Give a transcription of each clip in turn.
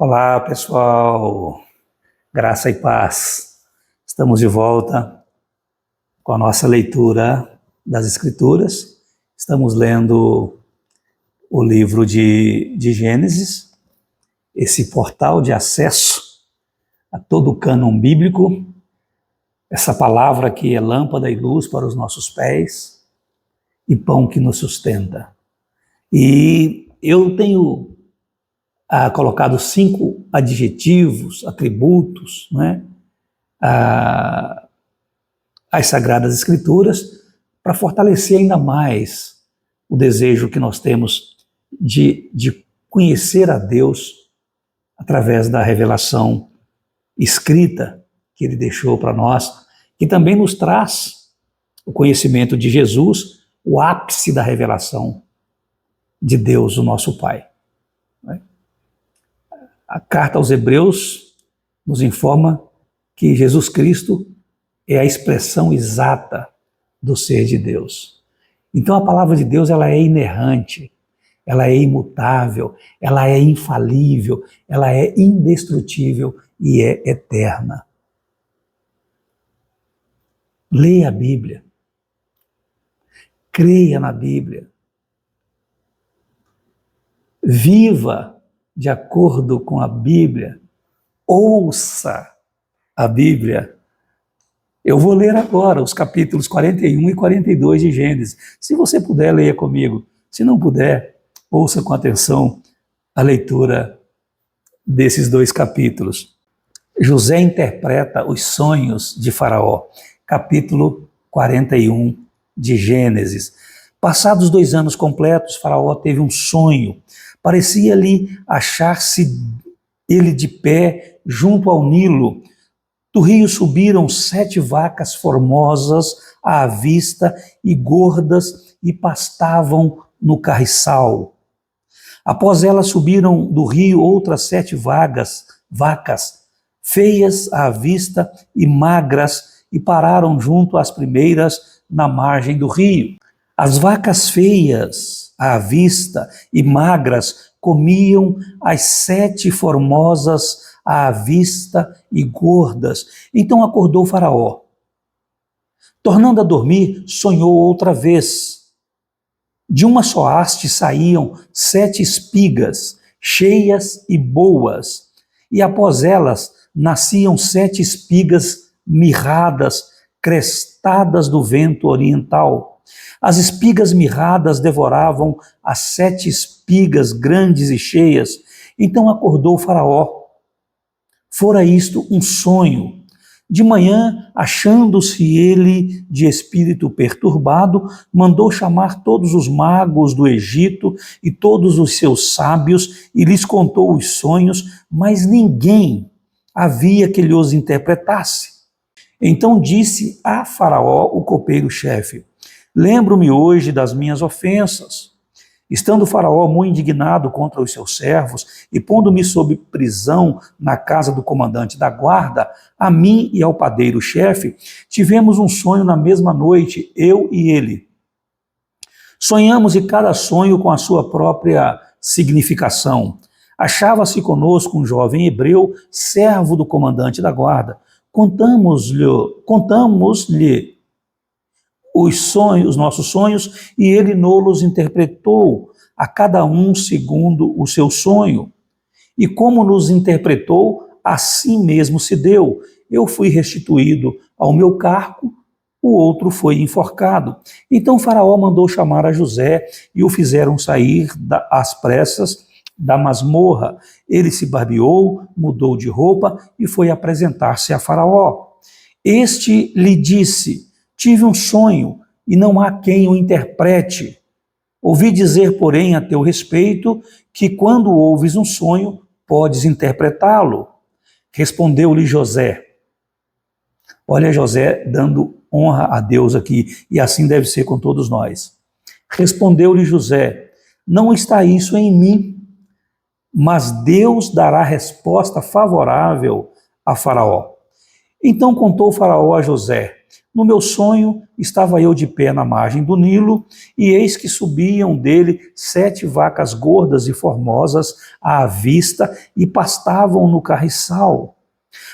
Olá, pessoal, graça e paz. Estamos de volta com a nossa leitura das Escrituras. Estamos lendo o livro de Gênesis, esse portal de acesso a todo o cânon bíblico, essa palavra que é lâmpada e luz para os nossos pés e pão que nos sustenta. E eu tenho colocado 5 adjetivos, atributos, né, às Sagradas Escrituras, para fortalecer ainda mais o desejo que nós temos de conhecer a Deus através da revelação escrita que Ele deixou para nós, que também nos traz o conhecimento de Jesus, o ápice da revelação de Deus, o nosso Pai. A carta aos Hebreus nos informa que Jesus Cristo é a expressão exata do ser de Deus. Então a palavra de Deus ela é inerrante, ela é imutável, ela é infalível, ela é indestrutível e é eterna. Leia a Bíblia, creia na Bíblia, viva de acordo com a Bíblia, ouça a Bíblia. Eu vou ler agora os capítulos 41 e 42 de Gênesis. Se você puder, leia comigo. Se não puder, ouça com atenção a leitura desses 2 capítulos. José interpreta os sonhos de Faraó, capítulo 41 de Gênesis. Passados 2 anos completos, Faraó teve um sonho. Parecia-lhe achar-se ele de pé junto ao Nilo. Do rio subiram 7 vacas formosas à vista e gordas e pastavam no carriçal. Após elas subiram do rio outras 7 vacas, feias à vista e magras, e pararam junto às primeiras na margem do rio. As vacas feias à vista e magras comiam as 7 formosas à vista e gordas. Então acordou Faraó. Tornando a dormir, sonhou outra vez. De uma só haste saíam 7 espigas, cheias e boas, e após elas nasciam 7 espigas mirradas, crestadas do vento oriental. As espigas mirradas devoravam as 7 espigas grandes e cheias. Então acordou Faraó. Fora isto um sonho. De manhã, achando-se ele de espírito perturbado, mandou chamar todos os magos do Egito e todos os seus sábios e lhes contou os sonhos, mas ninguém havia que lhe os interpretasse. Então disse a Faraó, o copeiro-chefe: lembro-me hoje das minhas ofensas. Estando Faraó muito indignado contra os seus servos e pondo-me sob prisão na casa do comandante da guarda, a mim e ao padeiro-chefe, tivemos um sonho na mesma noite, eu e ele. Sonhamos e cada sonho com a sua própria significação. Achava-se conosco um jovem hebreu, servo do comandante da guarda. Contamos-lhe os nossos sonhos, e ele nos interpretou, a cada um segundo o seu sonho. E como nos interpretou, assim mesmo se deu. Eu fui restituído ao meu cargo, o outro foi enforcado. Então Faraó mandou chamar a José, e o fizeram sair às pressas da masmorra. Ele se barbeou, mudou de roupa e foi apresentar-se a Faraó. Este lhe disse: tive um sonho, e não há quem o interprete. Ouvi dizer, porém, a teu respeito, que quando ouves um sonho, podes interpretá-lo. Respondeu-lhe José. Olha José dando honra a Deus aqui, e assim deve ser com todos nós. Respondeu-lhe José: não está isso em mim, mas Deus dará resposta favorável a Faraó. Então contou Faraó a José: No meu sonho, estava eu de pé na margem do Nilo, e eis que subiam dele 7 vacas gordas e formosas à vista e pastavam no carriçal.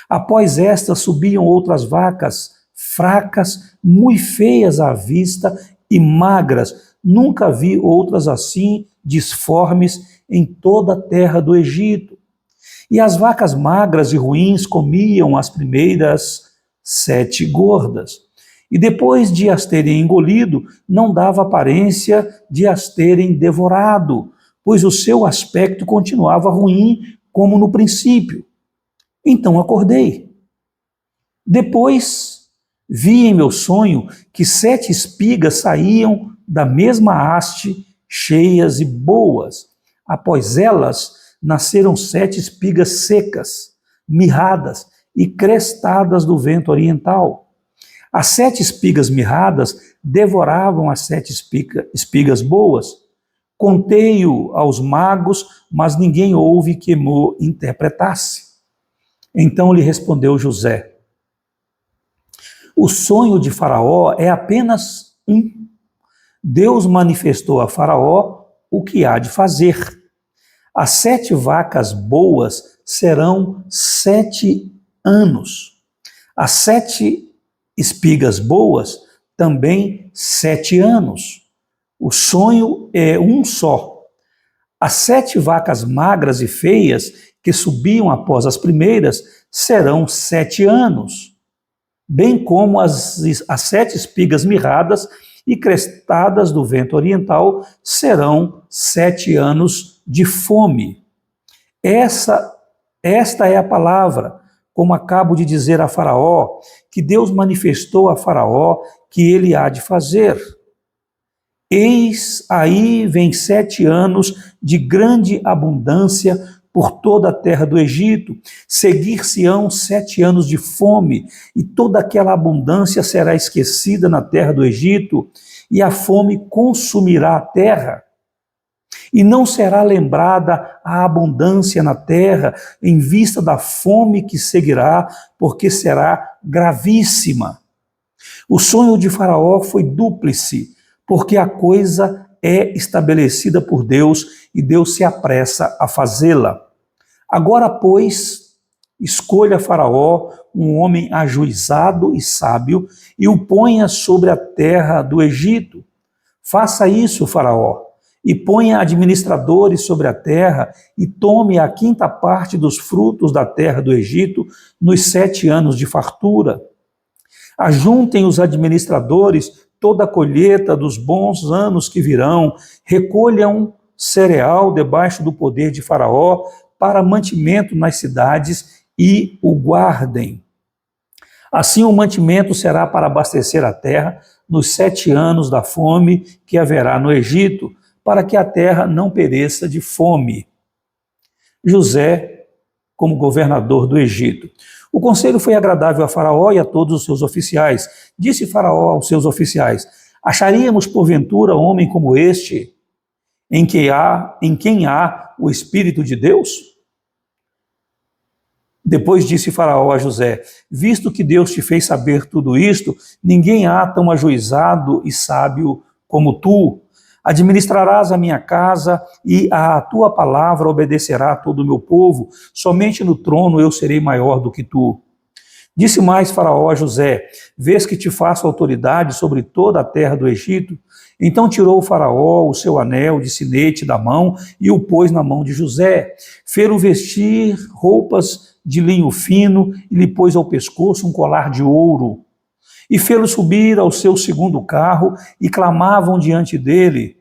Após estas subiam outras vacas, fracas, muito feias à vista e magras. Nunca vi outras assim, disformes, em toda a terra do Egito. E as vacas magras e ruins comiam as primeiras 7 gordas. E depois de as terem engolido, não dava aparência de as terem devorado, pois o seu aspecto continuava ruim como no princípio. Então acordei. Depois vi em meu sonho que 7 espigas saíam da mesma haste, cheias e boas. Após elas, nasceram 7 espigas secas, mirradas e crestadas do vento oriental. As 7 espigas mirradas devoravam as 7 espigas boas. Contei-o aos magos, mas ninguém houve que me interpretasse. Então lhe respondeu José: o sonho de Faraó é apenas um. Deus manifestou a Faraó o que há de fazer. As 7 vacas boas serão 7 anos. As 7 espigas boas também 7 anos. O sonho é um só. As 7 vacas magras e feias que subiam após as primeiras serão 7 anos, bem como as 7 espigas mirradas e crestadas do vento oriental serão 7 anos de fome. Esta é a palavra, como acabo de dizer a Faraó, que Deus manifestou a Faraó que ele há de fazer. Eis aí vem 7 anos de grande abundância por toda a terra do Egito. Seguir-se-ão 7 anos de fome, e toda aquela abundância será esquecida na terra do Egito, e a fome consumirá a terra. E não será lembrada a abundância na terra, em vista da fome que seguirá, porque será gravíssima. O sonho de Faraó foi dúplice, porque a coisa é estabelecida por Deus e Deus se apressa a fazê-la. Agora, pois, escolha Faraó um homem ajuizado e sábio e o ponha sobre a terra do Egito. Faça isso, Faraó, e ponha administradores sobre a terra e tome a 5ª parte dos frutos da terra do Egito nos 7 anos de fartura. Ajuntem os administradores toda a colheita dos bons anos que virão, recolham cereal debaixo do poder de Faraó para mantimento nas cidades e o guardem. Assim o mantimento será para abastecer a terra nos 7 anos da fome que haverá no Egito, para que a terra não pereça de fome. José, como governador do Egito. O conselho foi agradável a Faraó e a todos os seus oficiais. Disse Faraó aos seus oficiais: acharíamos porventura homem como este, em quem há o Espírito de Deus? Depois disse Faraó a José: visto que Deus te fez saber tudo isto, ninguém há tão ajuizado e sábio como tu. Administrarás a minha casa e à tua palavra obedecerá todo o meu povo. Somente no trono eu serei maior do que tu. Disse mais Faraó a José: vês que te faço autoridade sobre toda a terra do Egito? Então tirou o Faraó o seu anel de sinete da mão e o pôs na mão de José. Fê-lo vestir roupas de linho fino e lhe pôs ao pescoço um colar de ouro. E fê-lo subir ao seu 2º carro e clamavam diante dele: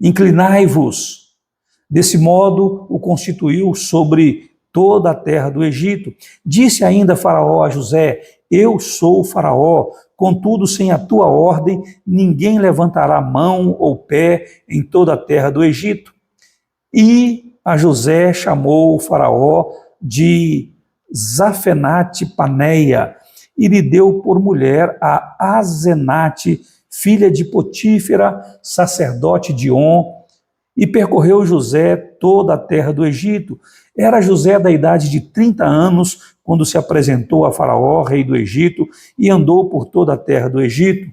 inclinai-vos. Desse modo o constituiu sobre toda a terra do Egito. Disse ainda Faraó a José: eu sou Faraó, contudo sem a tua ordem ninguém levantará mão ou pé em toda a terra do Egito. E a José chamou o Faraó de Zafenate Paneia e lhe deu por mulher a Azenate, filha de Potífera, sacerdote de On. E percorreu José toda a terra do Egito. Era José da idade de 30 anos, quando se apresentou a Faraó, rei do Egito, e andou por toda a terra do Egito.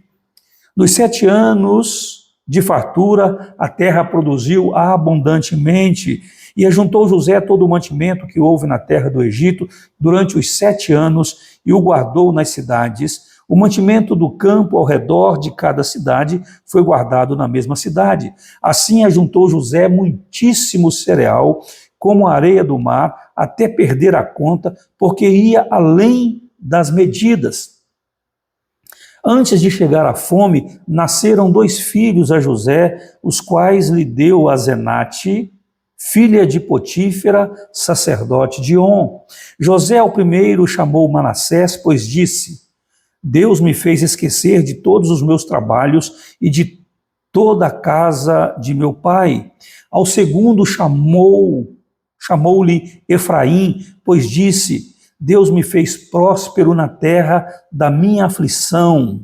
Nos 7 anos de fartura, a terra produziu abundantemente, e ajuntou José todo o mantimento que houve na terra do Egito durante os 7 anos, e o guardou nas cidades. O mantimento do campo ao redor de cada cidade foi guardado na mesma cidade. Assim ajuntou José muitíssimo cereal, como a areia do mar, até perder a conta, porque ia além das medidas. Antes de chegar à fome, nasceram 2 filhos a José, os quais lhe deu Asenate, filha de Potífera, sacerdote de On. José ao primeiro chamou Manassés, pois disse: Deus me fez esquecer de todos os meus trabalhos e de toda a casa de meu pai. Ao segundo chamou-lhe Efraim, pois disse: Deus me fez próspero na terra da minha aflição.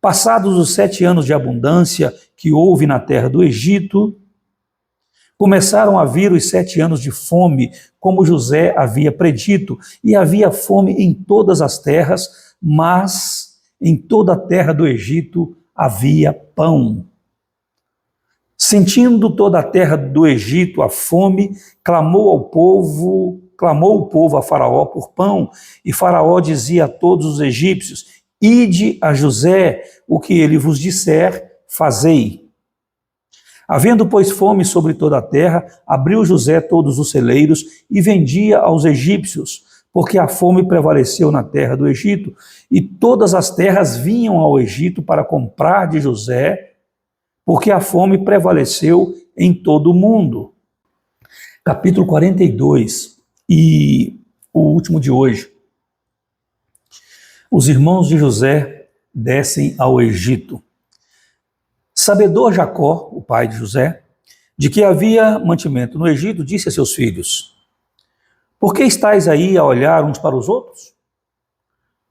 Passados os 7 anos de abundância que houve na terra do Egito, começaram a vir os 7 anos de fome, como José havia predito, e havia fome em todas as terras, mas em toda a terra do Egito havia pão. Sentindo toda a terra do Egito a fome, clamou o povo a Faraó por pão, e Faraó dizia a todos os egípcios: Ide a José, o que ele vos disser, fazei. Havendo, pois, fome sobre toda a terra, abriu José todos os celeiros e vendia aos egípcios, porque a fome prevaleceu na terra do Egito, e todas as terras vinham ao Egito para comprar de José, porque a fome prevaleceu em todo o mundo. Capítulo 42, e o último de hoje. Os irmãos de José descem ao Egito. Sabedor Jacó, o pai de José, de que havia mantimento no Egito, disse a seus filhos: Por que estáis aí a olhar uns para os outros?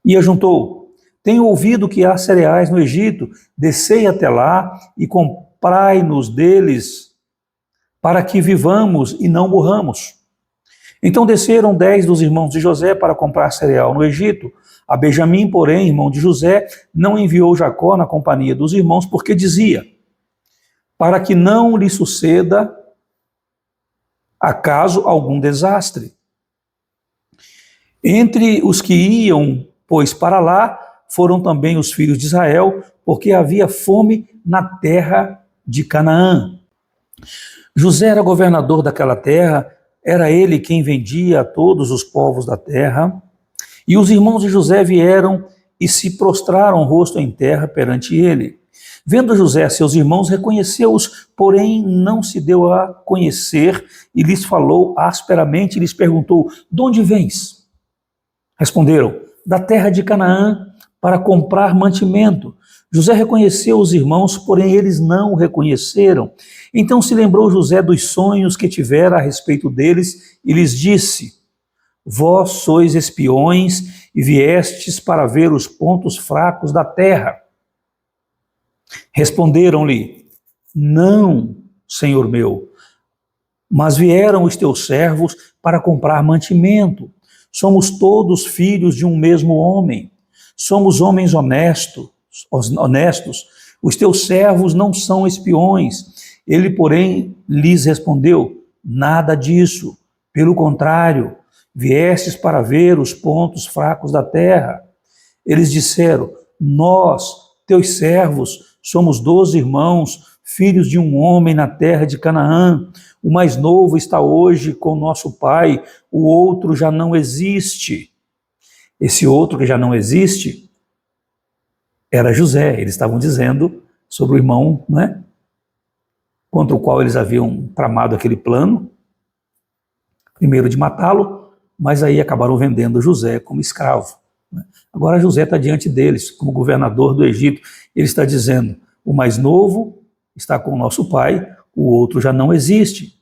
E ajuntou: Tenho ouvido que há cereais no Egito, descei até lá e comprai-nos deles, para que vivamos e não morramos. Então desceram 10 dos irmãos de José para comprar cereal no Egito. A Benjamim, porém, irmão de José, não enviou Jacó na companhia dos irmãos, porque dizia: para que não lhe suceda acaso algum desastre. Entre os que iam, pois, para lá, foram também os filhos de Israel, porque havia fome na terra de Canaã. José era governador daquela terra, era ele quem vendia a todos os povos da terra. E os irmãos de José vieram e se prostraram rosto em terra perante ele. Vendo José seus irmãos, reconheceu-os, porém não se deu a conhecer, e lhes falou asperamente e lhes perguntou: De onde vens? Responderam: Da terra de Canaã, para comprar mantimento. José reconheceu os irmãos, porém eles não o reconheceram. Então se lembrou José dos sonhos que tivera a respeito deles e lhes disse: Vós sois espiões e viestes para ver os pontos fracos da terra. Responderam-lhe: Não, senhor meu, mas vieram os teus servos para comprar mantimento. Somos todos filhos de um mesmo homem. Somos homens honestos. Os teus servos não são espiões. Ele, porém, lhes respondeu: Nada disso. Pelo contrário, viestes para ver os pontos fracos da terra. Eles disseram: Nós, teus servos, somos 12 irmãos, filhos de um homem na terra de Canaã. O mais novo está hoje com nosso pai, o outro já não existe. Esse outro que já não existe era José. Eles estavam dizendo sobre o irmão, né, contra o qual eles haviam tramado aquele plano, primeiro de matá-lo, mas aí acabaram vendendo José como escravo. Agora José está diante deles, como governador do Egito. Ele está dizendo: o mais novo está com o nosso pai, o outro já não existe.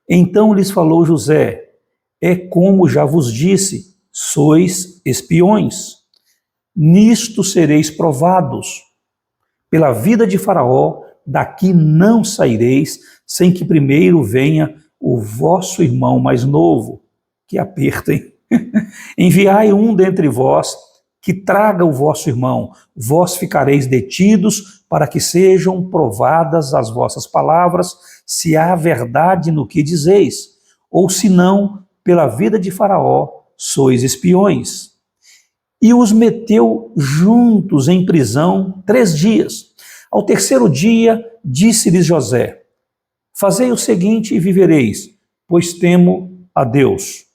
Então lhes falou José: é como já vos disse, sois espiões. Nisto sereis provados. Pela vida de Faraó, daqui não saireis, sem que primeiro venha o vosso irmão mais novo, que aperto, hein? Enviai um dentre vós, que traga o vosso irmão, vós ficareis detidos, para que sejam provadas as vossas palavras, se há verdade no que dizeis, ou se não, pela vida de Faraó, sois espiões. E os meteu juntos em prisão 3 dias. Ao terceiro dia, disse-lhes José: fazei o seguinte e vivereis, pois temo a Deus.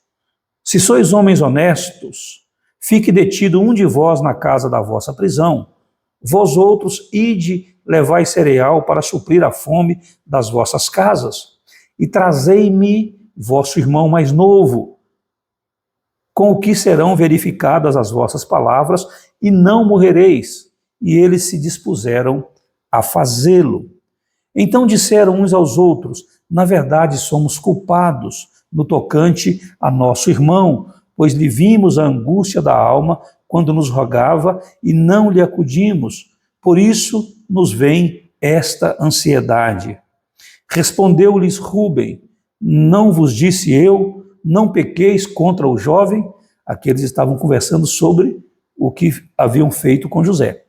Se sois homens honestos, fique detido um de vós na casa da vossa prisão. Vós outros, ide, levai cereal para suprir a fome das vossas casas. E trazei-me vosso irmão mais novo, com o que serão verificadas as vossas palavras, e não morrereis. E eles se dispuseram a fazê-lo. Então disseram uns aos outros: na verdade somos culpados no tocante a nosso irmão, pois lhe vimos a angústia da alma quando nos rogava e não lhe acudimos. Por isso nos vem esta ansiedade. Respondeu-lhes Rúben: não vos disse eu, não pequeis contra o jovem? Aqueles estavam conversando sobre o que haviam feito com José.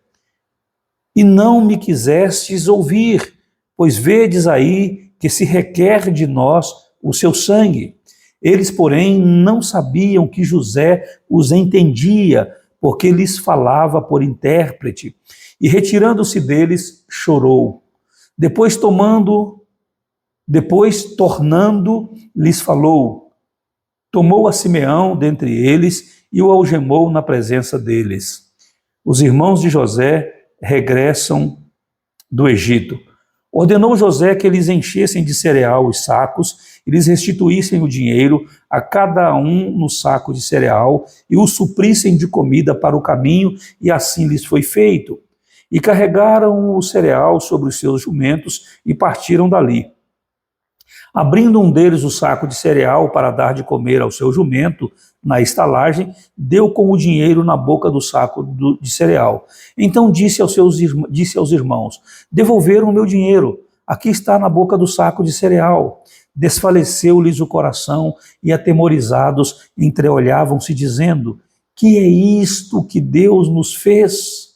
E não me quisestes ouvir, pois vedes aí que se requer de nós o seu sangue. Eles, porém, não sabiam que José os entendia, porque lhes falava por intérprete. E retirando-se deles, chorou. Depois, tornando, lhes falou. Tomou a Simeão dentre eles e o algemou na presença deles. Os irmãos de José regressam do Egito. Ordenou José que eles enchessem de cereal os sacos e lhes restituíssem o dinheiro, a cada um no saco de cereal, e o suprissem de comida para o caminho, e assim lhes foi feito. E carregaram o cereal sobre os seus jumentos e partiram dali. Abrindo um deles o saco de cereal para dar de comer ao seu jumento, na estalagem, deu com o dinheiro na boca do saco de cereal. Então disse aos irmãos: devolveram o meu dinheiro, aqui está na boca do saco de cereal. Desfaleceu-lhes o coração e, atemorizados, entreolhavam-se, dizendo: que é isto que Deus nos fez?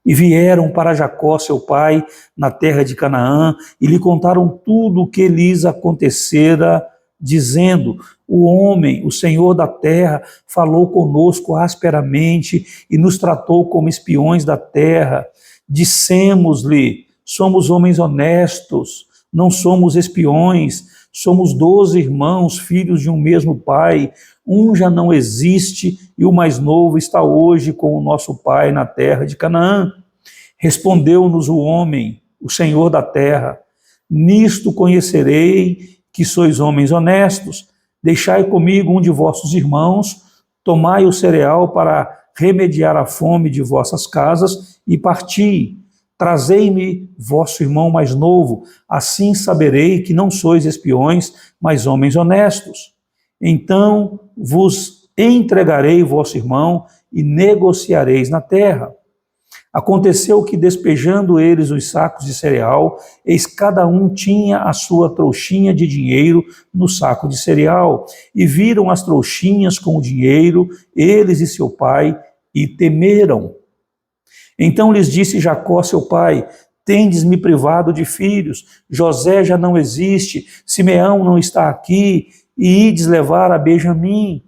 E vieram para Jacó, seu pai, na terra de Canaã, e lhe contaram tudo o que lhes acontecera, dizendo: o homem, o Senhor da terra, falou conosco asperamente e nos tratou como espiões da terra. Dissemos-lhe: somos homens honestos, não somos espiões, somos 12 irmãos, filhos de um mesmo pai. Um já não existe e o mais novo está hoje com o nosso pai na terra de Canaã. Respondeu-nos o homem, o Senhor da terra: nisto conhecerei que sois homens honestos. Deixai comigo um de vossos irmãos, tomai o cereal para remediar a fome de vossas casas e parti. Trazei-me vosso irmão mais novo, assim saberei que não sois espiões, mas homens honestos. Então vos entregarei vosso irmão e negociareis na terra. Aconteceu que, despejando eles os sacos de cereal, eis cada um tinha a sua trouxinha de dinheiro no saco de cereal, e viram as trouxinhas com o dinheiro, eles e seu pai, e temeram. Então lhes disse Jacó, seu pai: tendes-me privado de filhos, José já não existe, Simeão não está aqui, e ides levar a Benjamim.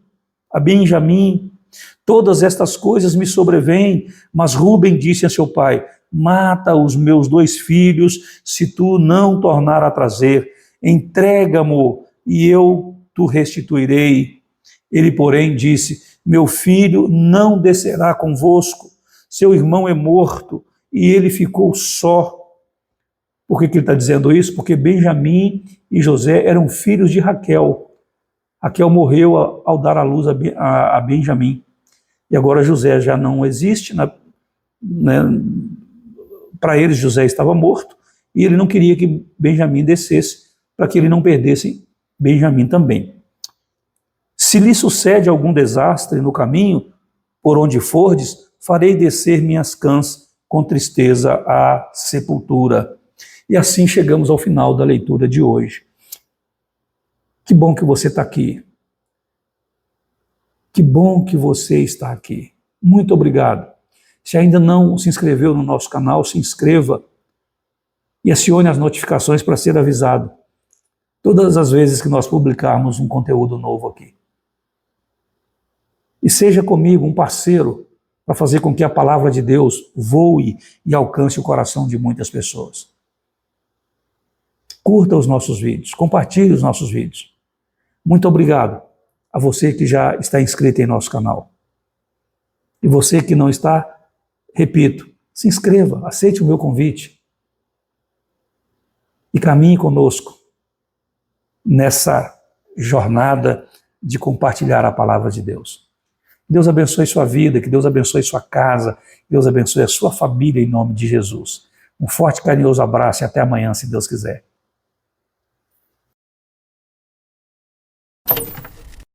Todas estas coisas me sobrevêm, mas Rúben disse a seu pai: mata os meus 2 filhos, se tu não tornar a trazer, entrega-mo e eu tu restituirei. Ele, porém, disse: meu filho não descerá convosco, seu irmão é morto e ele ficou só. Por que ele está dizendo isso? Porque Benjamim e José eram filhos de Raquel. Raquel morreu ao dar à luz a Benjamim. E agora José já não existe, para eles José estava morto, e ele não queria que Benjamim descesse, para que ele não perdesse Benjamim também. Se lhe sucede algum desastre no caminho, por onde fordes, farei descer minhas cãs com tristeza à sepultura. E assim chegamos ao final da leitura de hoje. Que bom que você está aqui. Que bom que você está aqui. Muito obrigado. Se ainda não se inscreveu no nosso canal, se inscreva e acione as notificações para ser avisado todas as vezes que nós publicarmos um conteúdo novo aqui. E seja comigo um parceiro para fazer com que a palavra de Deus voe e alcance o coração de muitas pessoas. Curta os nossos vídeos, compartilhe os nossos vídeos. Muito obrigado a você que já está inscrito em nosso canal. E você que não está, repito, se inscreva, aceite o meu convite e caminhe conosco nessa jornada de compartilhar a palavra de Deus. Deus abençoe sua vida, que Deus abençoe sua casa, Deus abençoe a sua família em nome de Jesus. Um forte e carinhoso abraço e até amanhã, se Deus quiser.